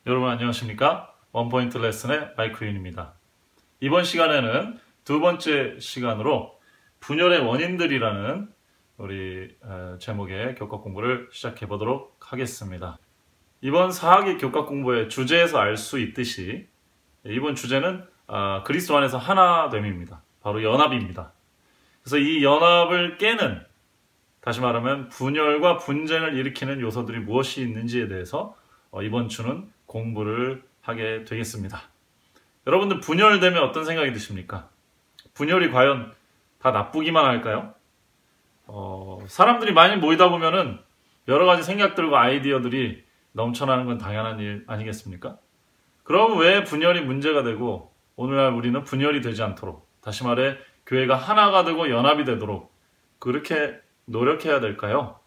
여러분 안녕하십니까? 원포인트 레슨의 마이크윤입니다. 이번 시간에는 두 번째 시간으로 분열의 원인들이라는 우리 제목의 교과 공부를 시작해 보도록 하겠습니다. 이번 4학기 교과 공부의 주제에서 알 수 있듯이 이번 주제는 그리스도 안에서 하나됨입니다. 바로 연합입니다. 그래서 이 연합을 깨는, 다시 말하면 분열과 분쟁을 일으키는 요소들이 무엇이 있는지에 대해서 이번 주는 공부를 하게 되겠습니다. 여러분들 분열되면 어떤 생각이 드십니까? 분열이 과연 다 나쁘기만 할까요? 사람들이 많이 모이다 보면은 여러 가지 생각들과 아이디어들이 넘쳐나는 건 당연한 일 아니겠습니까? 그럼 왜 분열이 문제가 되고 오늘날 우리는 분열이 되지 않도록, 다시 말해 교회가 하나가 되고 연합이 되도록 그렇게 노력해야 될까요?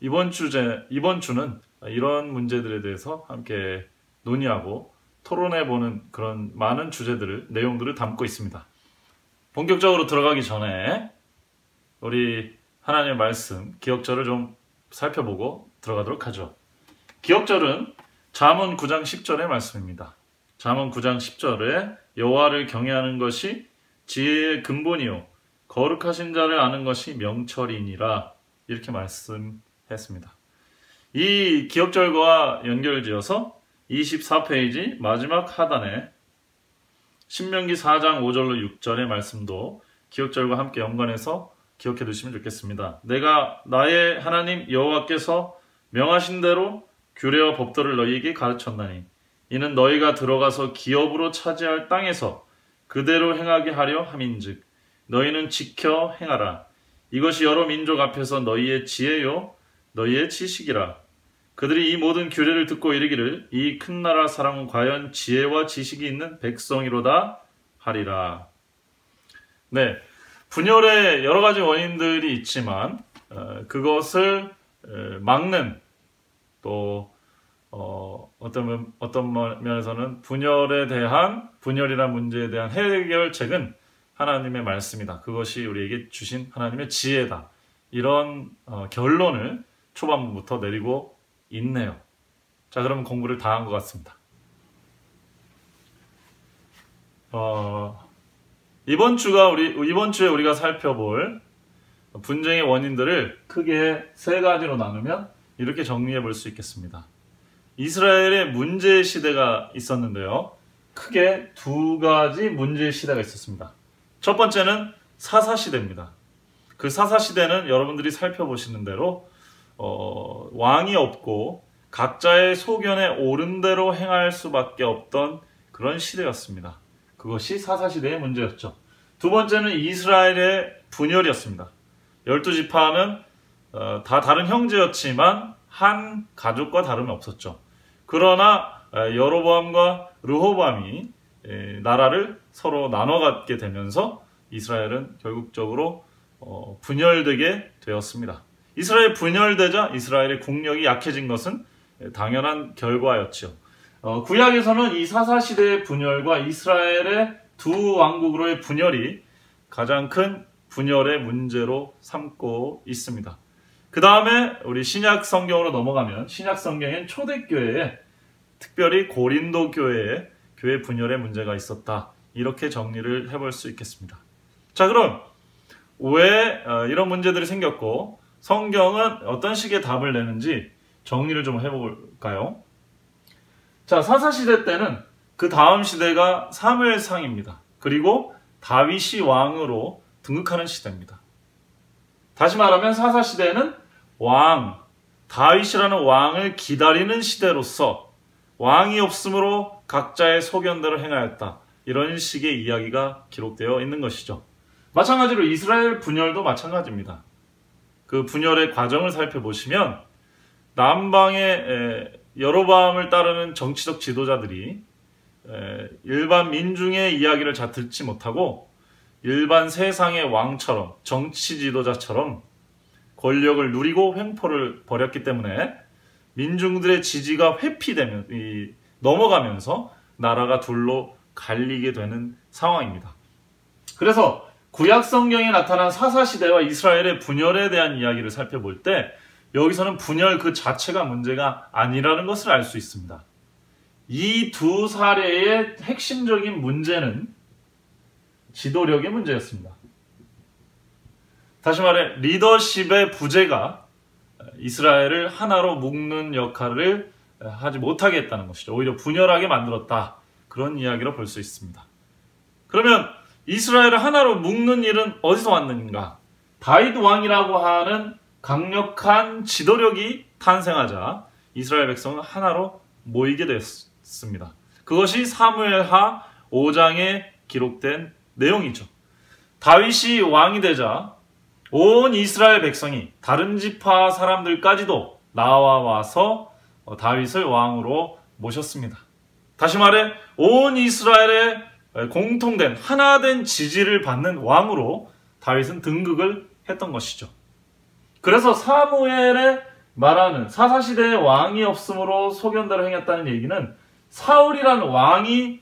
이번 주는 이런 문제들에 대해서 함께 논의하고 토론해보는 그런 많은 내용들을 담고 있습니다. 본격적으로 들어가기 전에 우리 하나님의 말씀, 기억절을 좀 살펴보고 들어가도록 하죠. 기억절은 잠언 9장 10절의 말씀입니다. 잠언 9장 10절에 여호와를 경외하는 것이 지혜의 근본이요 거룩하신 자를 아는 것이 명철이니라, 이렇게 말씀했습니다. 이 기억절과 연결지어서 24페이지 마지막 하단에 신명기 4장 5절로 6절의 말씀도 기억절과 함께 연관해서 기억해 두시면 좋겠습니다. 내가 나의 하나님 여호와께서 명하신 대로 규례와 법도를 너희에게 가르쳤나니 이는 너희가 들어가서 기업으로 차지할 땅에서 그대로 행하게 하려 함인즉 너희는 지켜 행하라. 이것이 여러 민족 앞에서 너희의 지혜요 너희의 지식이라. 그들이 이 모든 규례를 듣고 이르기를 이 큰 나라 사람은 과연 지혜와 지식이 있는 백성이로다 하리라. 네, 분열의 여러 가지 원인들이 있지만 그것을 막는, 또 어떤 면에서는 분열이란 문제에 대한 해결책은 하나님의 말씀이다. 그것이 우리에게 주신 하나님의 지혜다. 이런 결론을 초반부터 내리고 있네요. 자, 그러면 공부를 다 한 것 같습니다. 이번 주에 우리가 살펴볼 분쟁의 원인들을 크게 세 가지로 나누면 이렇게 정리해 볼 수 있겠습니다. 이스라엘의 문제 시대가 있었는데요. 크게 두 가지 문제 시대가 있었습니다. 첫 번째는 사사시대입니다. 그 사사시대는 여러분들이 살펴보시는 대로 왕이 없고 각자의 소견에 옳은 대로 행할 수밖에 없던 그런 시대였습니다. 그것이 사사시대의 문제였죠. 두 번째는 이스라엘의 분열이었습니다. 12지파는 다 다른 형제였지만 한 가족과 다름이 없었죠. 그러나 여로보암과 르호보암이 나라를 서로 나눠 갖게 되면서 이스라엘은 결국적으로 분열되게 되었습니다. 이스라엘 분열되자 이스라엘의 국력이 약해진 것은 당연한 결과였죠. 구약에서는 이 사사시대의 분열과 이스라엘의 두 왕국으로의 분열이 가장 큰 분열의 문제로 삼고 있습니다. 그 다음에 우리 신약 성경으로 넘어가면 신약 성경엔 초대교회에, 특별히 고린도 교회에 교회 분열의 문제가 있었다. 이렇게 정리를 해볼 수 있겠습니다. 자, 그럼 왜 이런 문제들이 생겼고 성경은 어떤 식의 답을 내는지 정리를 좀 해볼까요? 자, 사사시대 때는 그 다음 시대가 사무엘상입니다. 그리고 다윗이 왕으로 등극하는 시대입니다. 다시 말하면 사사시대는 다윗이라는 왕을 기다리는 시대로서 왕이 없으므로 각자의 소견대로 행하였다. 이런 식의 이야기가 기록되어 있는 것이죠. 마찬가지로 이스라엘 분열도 마찬가지입니다. 그 분열의 과정을 살펴보시면 남방의 여로보암을 따르는 정치적 지도자들이 일반 민중의 이야기를 잘 듣지 못하고 일반 세상의 왕처럼, 정치 지도자처럼 권력을 누리고 횡포를 벌였기 때문에 민중들의 지지가 넘어가면서 나라가 둘로 갈리게 되는 상황입니다. 그래서 구약 성경에 나타난 사사시대와 이스라엘의 분열에 대한 이야기를 살펴볼 때 여기서는 분열 그 자체가 문제가 아니라는 것을 알 수 있습니다. 이 두 사례의 핵심적인 문제는 지도력의 문제였습니다. 다시 말해 리더십의 부재가 이스라엘을 하나로 묶는 역할을 하지 못하게 했다는 것이죠. 오히려 분열하게 만들었다. 그런 이야기로 볼 수 있습니다. 그러면 이스라엘을 하나로 묶는 일은 어디서 왔는가? 다윗 왕이라고 하는 강력한 지도력이 탄생하자 이스라엘 백성은 하나로 모이게 됐습니다. 그것이 사무엘하 5장에 기록된 내용이죠. 다윗이 왕이 되자 온 이스라엘 백성이 다른 지파 사람들까지도 나와와서 다윗을 왕으로 모셨습니다. 다시 말해 온 이스라엘의 공통된 하나된 지지를 받는 왕으로 다윗은 등극을 했던 것이죠. 그래서 사무엘에 말하는 사사시대에 왕이 없으므로 소견대로 행했다는 얘기는 사울이라는 왕이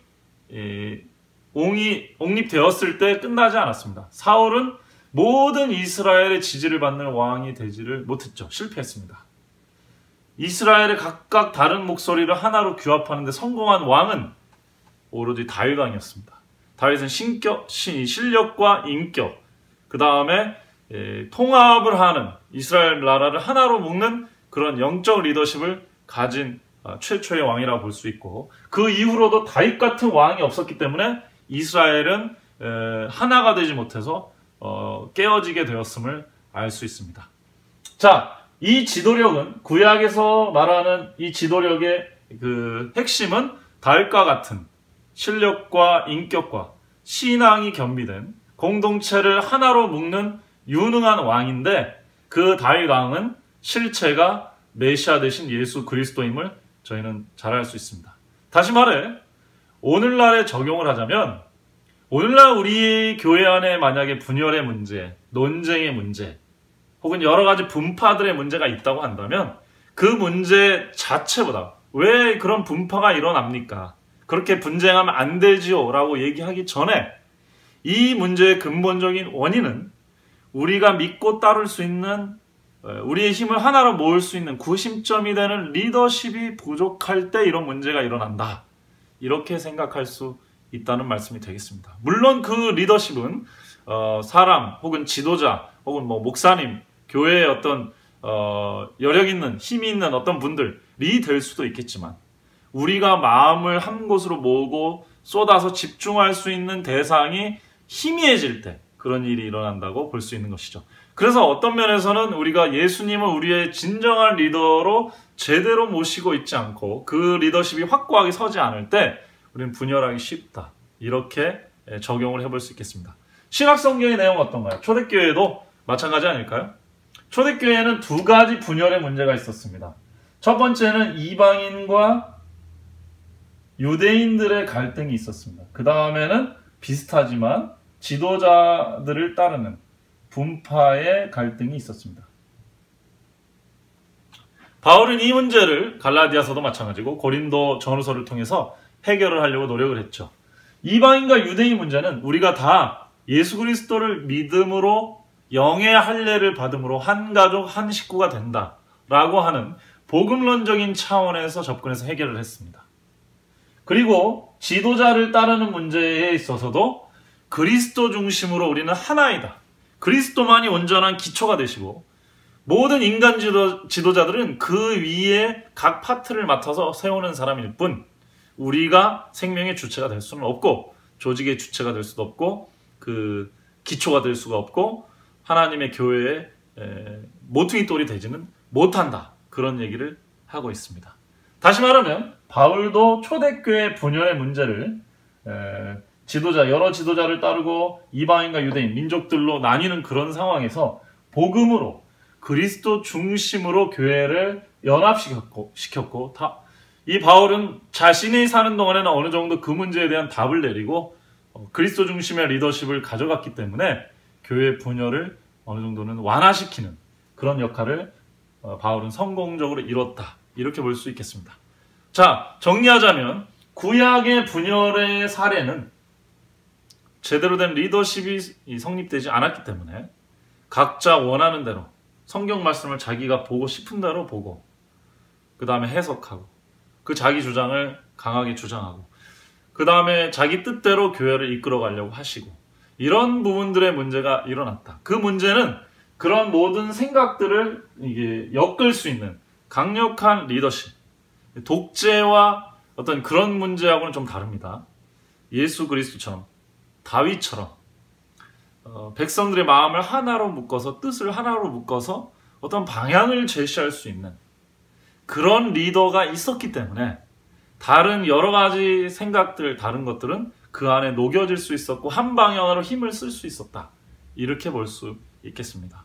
옹립되었을 때 끝나지 않았습니다. 사울은 모든 이스라엘의 지지를 받는 왕이 되지를 못했죠. 실패했습니다. 이스라엘의 각각 다른 목소리를 하나로 규합하는 데 성공한 왕은 오로지 다윗 왕이었습니다. 다윗은 실력과 인격, 그 다음에 통합을 하는 이스라엘 나라를 하나로 묶는 그런 영적 리더십을 가진 최초의 왕이라고 볼 수 있고, 그 이후로도 다윗 같은 왕이 없었기 때문에 이스라엘은 하나가 되지 못해서 깨어지게 되었음을 알 수 있습니다. 자, 이 지도력은 구약에서 말하는 이 지도력의 그 핵심은 다윗과 같은 실력과 인격과 신앙이 겸비된 공동체를 하나로 묶는 유능한 왕인데, 그 다윗 왕은 실체가 메시아 되신 예수 그리스도임을 저희는 잘 알 수 있습니다. 다시 말해 오늘날에 적용을 하자면, 오늘날 우리 교회 안에 만약에 분열의 문제, 논쟁의 문제, 혹은 여러 가지 분파들의 문제가 있다고 한다면 그 문제 자체보다 왜 그런 분파가 일어납니까? 그렇게 분쟁하면 안 되지요 라고 얘기하기 전에 이 문제의 근본적인 원인은 우리가 믿고 따를 수 있는, 우리의 힘을 하나로 모을 수 있는 구심점이 되는 리더십이 부족할 때 이런 문제가 일어난다. 이렇게 생각할 수 있다는 말씀이 되겠습니다. 물론 그 리더십은 사람 혹은 지도자 혹은 목사님, 교회의 어떤 여력 있는 힘이 있는 어떤 분들이 될 수도 있겠지만, 우리가 마음을 한 곳으로 모으고 쏟아서 집중할 수 있는 대상이 희미해질 때 그런 일이 일어난다고 볼 수 있는 것이죠. 그래서 어떤 면에서는 우리가 예수님을 우리의 진정한 리더로 제대로 모시고 있지 않고 그 리더십이 확고하게 서지 않을 때 우리는 분열하기 쉽다. 이렇게 적용을 해볼 수 있겠습니다. 신약성경의 내용은 어떤가요? 초대교회도 마찬가지 아닐까요? 초대교회에는 두 가지 분열의 문제가 있었습니다. 첫 번째는 이방인과 유대인들의 갈등이 있었습니다. 그 다음에는 비슷하지만 지도자들을 따르는 분파의 갈등이 있었습니다. 바울은 이 문제를 갈라디아서도 마찬가지고 고린도 전후서를 통해서 해결을 하려고 노력을 했죠. 이방인과 유대인 문제는 우리가 다 예수 그리스도를 믿음으로 영의 할례를 받음으로 한 가족 한 식구가 된다라고 하는 복음론적인 차원에서 접근해서 해결을 했습니다. 그리고 지도자를 따르는 문제에 있어서도 그리스도 중심으로 우리는 하나이다. 그리스도만이 온전한 기초가 되시고 모든 인간 지도자들은 그 위에 각 파트를 맡아서 세우는 사람일 뿐, 우리가 생명의 주체가 될 수는 없고 조직의 주체가 될 수도 없고 그 기초가 될 수가 없고 하나님의 교회의 모퉁이 돌이 되지는 못한다. 그런 얘기를 하고 있습니다. 다시 말하면 바울도 초대교회 분열의 문제를 여러 지도자를 따르고 이방인과 유대인, 민족들로 나뉘는 그런 상황에서 복음으로 그리스도 중심으로 교회를 연합시켰고 이 바울은 자신이 사는 동안에는 어느 정도 그 문제에 대한 답을 내리고 그리스도 중심의 리더십을 가져갔기 때문에 교회 분열을 어느 정도는 완화시키는 그런 역할을 바울은 성공적으로 이뤘다. 이렇게 볼 수 있겠습니다. 자, 정리하자면 구약의 분열의 사례는 제대로 된 리더십이 성립되지 않았기 때문에 각자 원하는 대로 성경 말씀을 자기가 보고 싶은 대로 보고 그 다음에 해석하고 그 자기 주장을 강하게 주장하고 그 다음에 자기 뜻대로 교회를 이끌어 가려고 하시고 이런 부분들의 문제가 일어났다. 그 문제는 그런 모든 생각들을 이게 엮을 수 있는 강력한 리더십, 독재와 어떤 그런 문제하고는 좀 다릅니다. 예수 그리스도처럼 다윗처럼 백성들의 마음을 하나로 묶어서 뜻을 하나로 묶어서 어떤 방향을 제시할 수 있는 그런 리더가 있었기 때문에 다른 여러 가지 생각들, 다른 것들은 그 안에 녹여질 수 있었고 한 방향으로 힘을 쓸 수 있었다. 이렇게 볼 수 있겠습니다.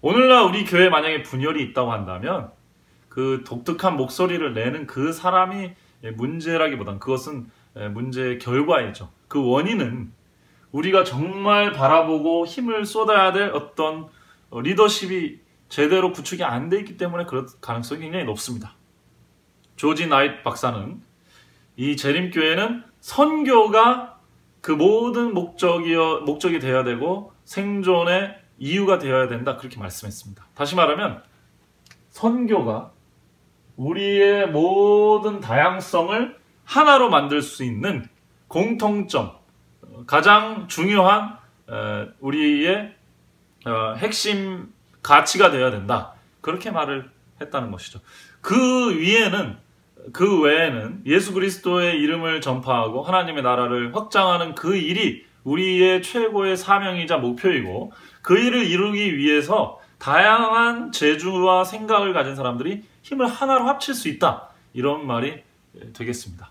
오늘날 우리 교회에 만약에 분열이 있다고 한다면 그 독특한 목소리를 내는 그 사람이 문제라기보단 그것은 문제의 결과이죠. 그 원인은 우리가 정말 바라보고 힘을 쏟아야 될 어떤 리더십이 제대로 구축이 안 돼 있기 때문에 그럴 가능성이 굉장히 높습니다. 조지 나잇 박사는 이 재림교회는 선교가 그 모든 목적이 되어야 되고 생존의 이유가 되어야 된다. 그렇게 말씀했습니다. 다시 말하면 선교가 우리의 모든 다양성을 하나로 만들 수 있는 공통점, 가장 중요한 우리의 핵심 가치가 되어야 된다. 그렇게 말을 했다는 것이죠. 그 외에는 예수 그리스도의 이름을 전파하고 하나님의 나라를 확장하는 그 일이 우리의 최고의 사명이자 목표이고 그 일을 이루기 위해서 다양한 재주와 생각을 가진 사람들이 힘을 하나로 합칠 수 있다. 이런 말이 되겠습니다.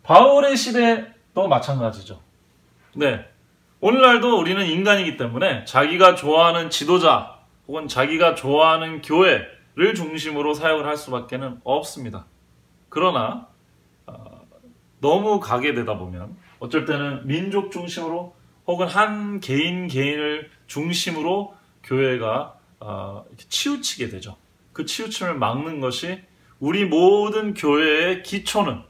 바울의 시대도 마찬가지죠. 네, 오늘날도 우리는 인간이기 때문에 자기가 좋아하는 지도자 혹은 자기가 좋아하는 교회를 중심으로 사역을 할 수밖에 없습니다. 그러나 너무 가게 되다 보면 어쩔 때는 민족 중심으로 혹은 한 개인을 중심으로 교회가 치우치게 되죠. 그 치우침을 막는 것이 우리 모든 교회의 기초는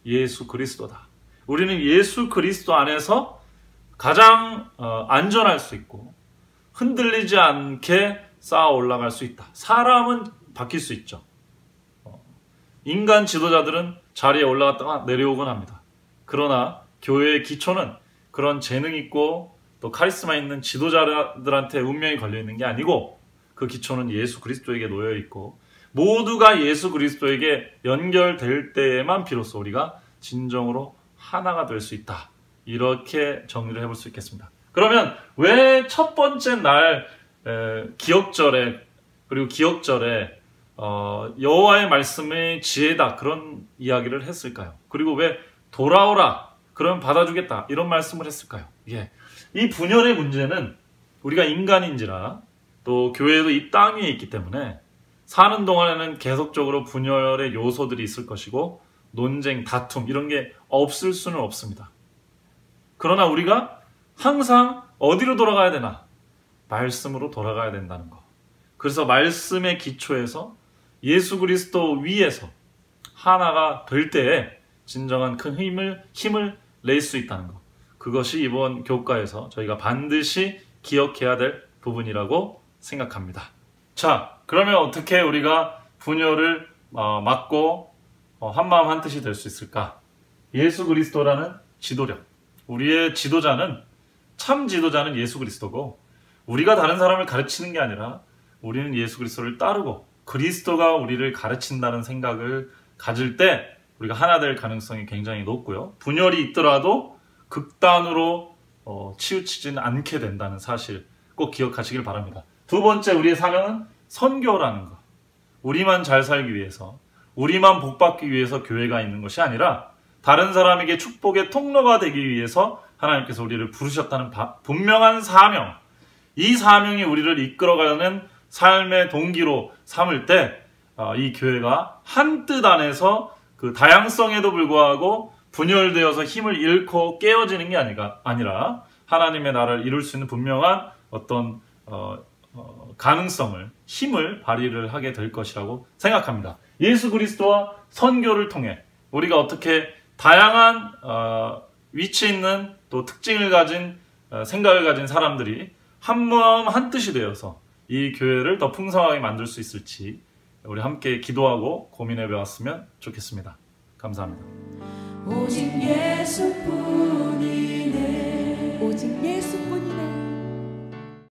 예수 그리스도다. 우리는 예수 그리스도 안에서 가장 안전할 수 있고 흔들리지 않게 쌓아 올라갈 수 있다. 사람은 바뀔 수 있죠. 인간 지도자들은 자리에 올라갔다가 내려오곤 합니다. 그러나 교회의 기초는 그런 재능 있고 또 카리스마 있는 지도자들한테 운명이 걸려있는 게 아니고 그 기초는 예수 그리스도에게 놓여있고 모두가 예수 그리스도에게 연결될 때에만 비로소 우리가 진정으로 하나가 될 수 있다. 이렇게 정리를 해볼 수 있겠습니다. 그러면 왜 첫 번째 날 기억절에 그리고 기억절에 여호와의 말씀의 지혜다 그런 이야기를 했을까요? 그리고 왜 돌아오라 그럼 받아주겠다 이런 말씀을 했을까요? 예. 이 분열의 문제는 우리가 인간인지라 또 교회도 이 땅 위에 있기 때문에 사는 동안에는 계속적으로 분열의 요소들이 있을 것이고 논쟁, 다툼 이런 게 없을 수는 없습니다. 그러나 우리가 항상 어디로 돌아가야 되나? 말씀으로 돌아가야 된다는 거. 그래서 말씀의 기초에서 예수 그리스도 위에서 하나가 될 때에 진정한 큰 힘을 낼 수 있다는 거. 그것이 이번 교과에서 저희가 반드시 기억해야 될 부분이라고 생각합니다. 자, 그러면 어떻게 우리가 분열을 막고 한마음 한뜻이 될 수 있을까? 예수 그리스도라는 지도력. 우리의 지도자는 참 지도자는 예수 그리스도고 우리가 다른 사람을 가르치는 게 아니라 우리는 예수 그리스도를 따르고 그리스도가 우리를 가르친다는 생각을 가질 때 우리가 하나 될 가능성이 굉장히 높고요. 분열이 있더라도 극단으로 치우치지는 않게 된다는 사실 꼭 기억하시길 바랍니다. 두 번째 우리의 사명은 선교라는 것. 우리만 잘 살기 위해서 우리만 복받기 위해서 교회가 있는 것이 아니라 다른 사람에게 축복의 통로가 되기 위해서 하나님께서 우리를 부르셨다는 분명한 사명. 이 사명이 우리를 이끌어가는 삶의 동기로 삼을 때 이 교회가 한 뜻 안에서 그 다양성에도 불구하고 분열되어서 힘을 잃고 깨어지는 게 아니라 하나님의 나라를 이룰 수 있는 분명한 어떤 가능성을 힘을 발휘를 하게 될 것이라고 생각합니다. 예수 그리스도와 선교를 통해 우리가 어떻게 다양한 위치 있는 또 특징을 가진 생각을 가진 사람들이 한마음 한뜻이 되어서 이 교회를 더 풍성하게 만들 수 있을지 우리 함께 기도하고 고민해 보았으면 좋겠습니다. 감사합니다. 오직 예수뿐이니